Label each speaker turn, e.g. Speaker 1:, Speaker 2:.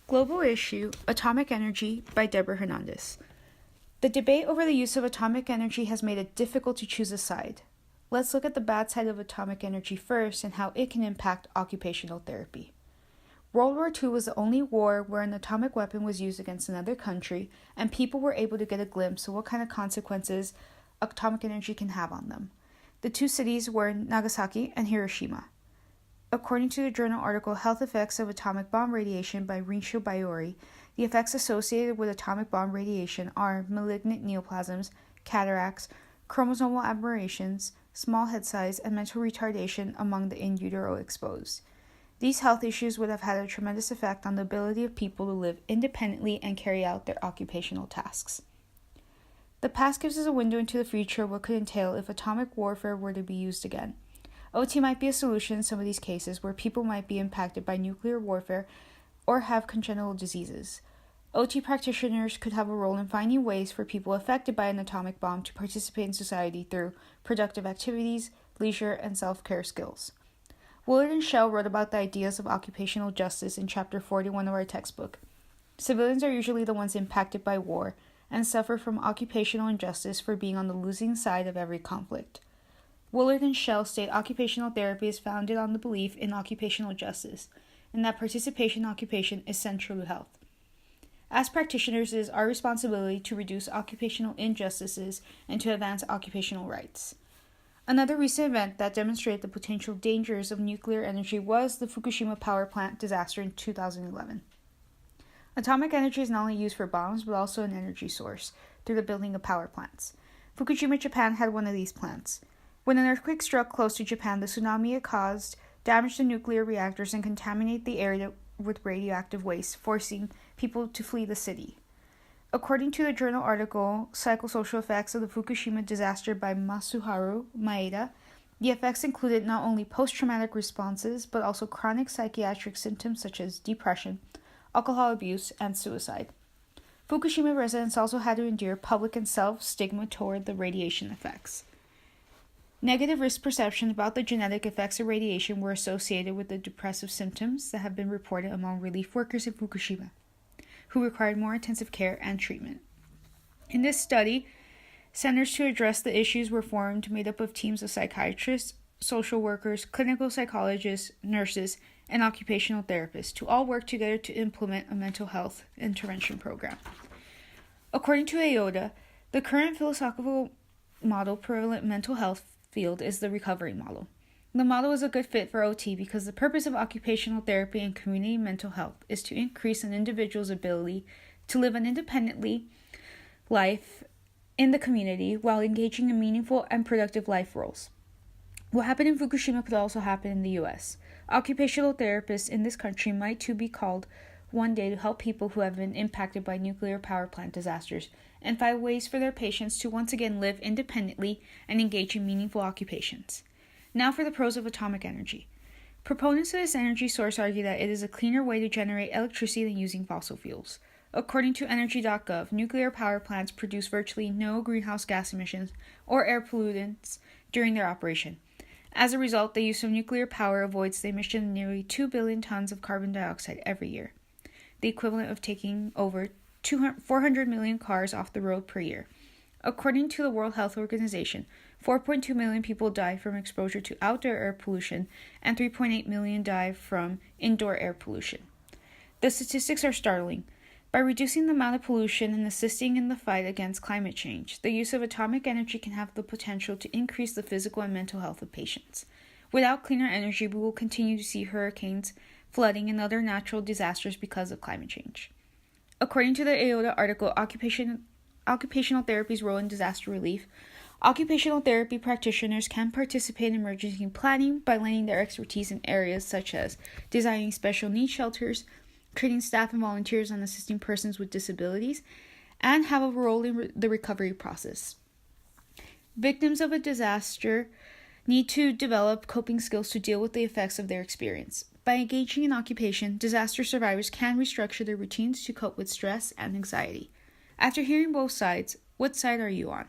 Speaker 1: Global Issue, Atomic Energy by Deborah Hernandez. The debate over the use of atomic energy has made it difficult to choose a side. Let's look at the bad side of atomic energy first and how it can impact occupational therapy. World War II was the only war where an atomic weapon was used against another country, and people were able to get a glimpse of what kind of consequences atomic energy can have on them. The two cities were Nagasaki and Hiroshima. According to the journal article Health Effects of Atomic Bomb Radiation by Rincho Baiori, the effects associated with atomic bomb radiation are malignant neoplasms, cataracts, chromosomal aberrations, small head size, and mental retardation among the in utero exposed. These health issues would have had a tremendous effect on the ability of people to live independently and carry out their occupational tasks. The past gives us a window into the future of what could entail if atomic warfare were to be used again. OT might be a solution in some of these cases where people might be impacted by nuclear warfare or have congenital diseases. OT practitioners could have a role in finding ways for people affected by an atomic bomb to participate in society through productive activities, leisure, and self-care skills. Willard and Shell wrote about the ideas of occupational justice in Chapter 41 of our textbook. Civilians are usually the ones impacted by war and suffer from occupational injustice for being on the losing side of every conflict. Willard and Shell state occupational therapy is founded on the belief in occupational justice, and that participation in occupation is central to health. As practitioners, it is our responsibility to reduce occupational injustices and to advance occupational rights. Another recent event that demonstrated the potential dangers of nuclear energy was the Fukushima power plant disaster in 2011. Atomic energy is not only used for bombs, but also an energy source through the building of power plants. Fukushima, Japan had one of these plants. When an earthquake struck close to Japan, the tsunami it caused damaged the nuclear reactors and contaminated the area with radioactive waste, forcing people to flee the city. According to the journal article Psychosocial Effects of the Fukushima Disaster by Masuharu Maeda, the effects included not only post-traumatic responses, but also chronic psychiatric symptoms such as depression, alcohol abuse, and suicide. Fukushima residents also had to endure public and self-stigma toward the radiation effects. Negative risk perceptions about the genetic effects of radiation were associated with the depressive symptoms that have been reported among relief workers in Fukushima, who required more intensive care and treatment. In this study, centers to address the issues were formed made up of teams of psychiatrists, social workers, clinical psychologists, nurses, and occupational therapists to all work together to implement a mental health intervention program. According to Aoda, the current philosophical model prevalent mental health field is the recovery model. The model is a good fit for OT because the purpose of occupational therapy and community mental health is to increase an individual's ability to live an independently life in the community while engaging in meaningful and productive life roles. What happened in Fukushima could also happen in the U.S. Occupational therapists in this country might too be called one day to help people who have been impacted by nuclear power plant disasters and find ways for their patients to once again live independently and engage in meaningful occupations. Now for the pros of atomic energy. Proponents of this energy source argue that it is a cleaner way to generate electricity than using fossil fuels. According to energy.gov, nuclear power plants produce virtually no greenhouse gas emissions or air pollutants during their operation. As a result, the use of nuclear power avoids the emission of nearly 2 billion tons of carbon dioxide every year, the equivalent of taking over 400 million cars off the road per year. According to the World Health Organization, 4.2 million people die from exposure to outdoor air pollution, and 3.8 million die from indoor air pollution. The statistics are startling. By reducing the amount of pollution and assisting in the fight against climate change, the use of atomic energy can have the potential to increase the physical and mental health of patients. Without cleaner energy, we will continue to see hurricanes, flooding, and other natural disasters because of climate change. According to the Aoda article, Occupational Therapy's Role in Disaster Relief, occupational therapy practitioners can participate in emergency planning by lending their expertise in areas such as designing special needs shelters, training staff and volunteers on assisting persons with disabilities, and have a role in the recovery process. Victims of a disaster need to develop coping skills to deal with the effects of their experience. By engaging in occupation, disaster survivors can restructure their routines to cope with stress and anxiety. After hearing both sides, what side are you on?